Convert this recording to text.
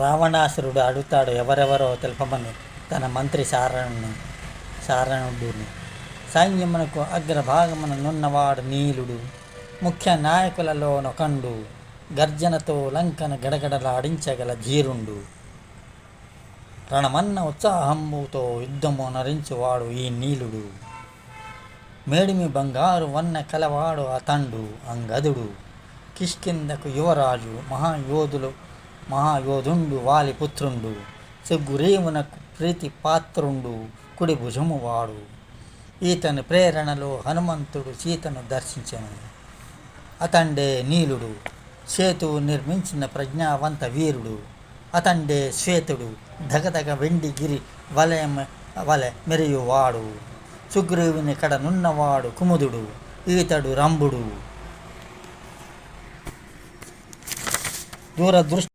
రావణాసురుడు అడుగుతాడు ఎవరెవరో తెలుపమని తన మంత్రి సారణుడుని. సైన్యమునకు అగ్రభాగమున నున్నవాడు నీలుడు, ముఖ్య నాయకులలోనొకండు, గర్జనతో లంకను గడగడలాడించగల ధీరుండు. రణమన్న ఉత్సాహంబుతో యుద్ధము నరించువాడు ఈ నీలుడు. మేడిమి బంగారు వన్న కలవాడు అతండు అంగదుడు. కిష్కిందకు యువరాజు మహాయోధుండు వాలిపుత్రుండు. సుగ్రీవునకు ప్రీతి పాత్రుండు కుడి భుజము వాడు. ఈతని ప్రేరణలో హనుమంతుడు సీతను దర్శించెను. అతండే నీలుడు, సేతువు నిర్మించిన ప్రజ్ఞావంత వీరుడు. అతండే శ్వేతుడు, దగదగ వెండిగిరి వలె మెరియువాడు. సుగ్రీవుని కడ నున్నవాడు కుముదుడు, ఈతడు రంభుడు. దూరదృష్టి